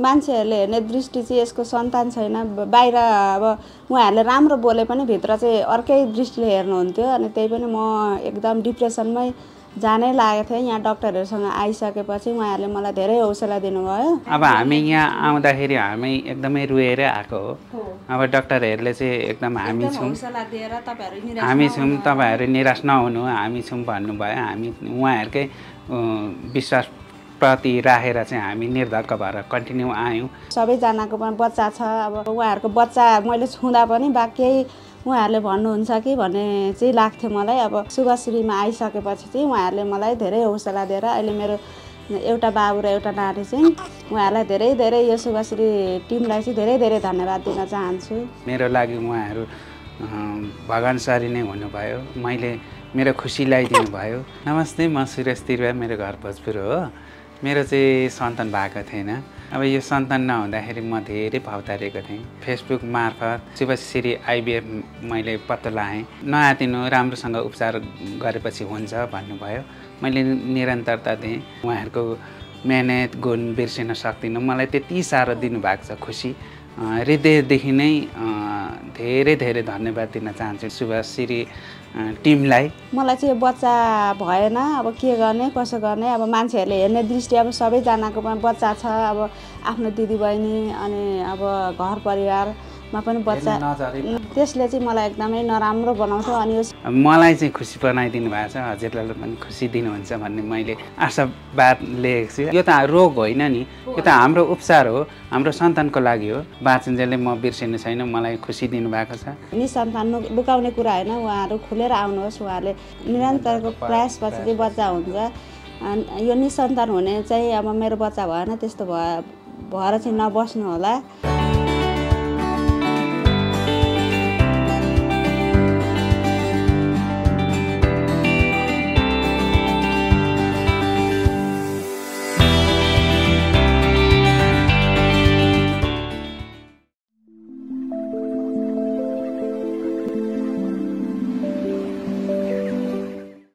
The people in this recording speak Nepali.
मान्छेहरूले हेर्ने दृष्टि चाहिँ यसको सन्तान छैन, बाहिर अब उहाँहरूले राम्रो बोले पनि भित्र चाहिँ अर्कै दृष्टिले हेर्नुहुन्थ्यो। अनि त्यही पनि म एकदम डिप्रेसनमै जानै लागेको थिएँ। यहाँ डक्टरहरूसँग आइसकेपछि उहाँहरूले मलाई धेरै हौसला दिनुभयो। अब हामी यहाँ आउँदाखेरि हामी एकदमै रुएरै आएको हो। अब डक्टरहरूले चाहिँ एकदम हामी छौँ, तपाईँहरू निराश नहुनु, हामी छौँ भन्नुभयो। हामी उहाँहरूकै विश्वास प्रति राखेर चाहिँ हामी निर्धक्क भएर कन्टिन्यू आयौँ। सबैजनाको पनि बच्चा छ। अब उहाँहरूको बच्चा मैले छुँदा पनि केही उहाँहरूले भन्नुहुन्छ कि भन्ने चाहिँ लाग्थ्यो मलाई। अब शुभश्रीमा आइसकेपछि चाहिँ उहाँहरूले मलाई धेरै हौसला दिएर अहिले मेरो एउटा बाबु र एउटा नानी चाहिँ उहाँहरूलाई धेरै धेरै यो शुभश्री टिमलाई चाहिँ धेरै धेरै धन्यवाद दिन चाहन्छु। मेरो लागि उहाँहरू भगवान सरी नै हुनुभयो। मेरो खुसी ल्याइदिनु भयो। नमस्ते, म सुरेश तिर्वा, मेरो घर भोजपुर हो। मेरो चाहिँ सन्तान भएको थिएन। अब यो सन्तान नहुँदाखेरि म धेरै भौतारिएको थिएँ। फेसबुक मार्फत शुभश्री आइभीएफ मैले पत्तो लगाएँ। नआतिनु, राम्रोसँग उपचार गरेपछि हुन्छ भन्नुभयो। मैले निरन्तरता दिएँ। उहाँहरूको मेहनत गुण बिर्सिन सक्दिनँ। मलाई त्यति साह्रो दिनुभएको छ खुसी। हृदयदेखि नै धेरै धेरै धन्यवाद दिन चाहन्छु शुभश्री टिमलाई। मलाई चाहिँ बच्चा भएन, अब के गर्ने कसो गर्ने। अब मान्छेहरूले हेर्ने दृष्टि अब सबैजनाको पनि बच्चा छ। अब आफ्नो दिदीबहिनी अनि अब घर परिवारमा पनि बच्चा, त्यसले चाहिँ मलाई एकदमै नराम्रो बनाउँछ। अनि मलाई चाहिँ खुसी बनाइदिनु भएको छ। हजुरलाई पनि खुसी दिनुहुन्छ भन्ने मैले आशावाद लिएको छु। यो त रोग होइन नि, यो त हाम्रो उपचार हो, हाम्रो सन्तानको लागि हो। बाँचिन्जेलले म बिर्सिनु छैन। मलाई खुसी दिनुभएको छ। निसन्तान लुकाउने कुरा होइन, उहाँहरू खुलेर आउनुहोस्। उहाँहरूले निरन्तरको प्रयासपछि चाहिँ बच्चा हुन्छ। यो निसन्तान हुने चाहिँ अब मेरो बच्चा भएन, त्यस्तो भएर चाहिँ नबस्नु होला।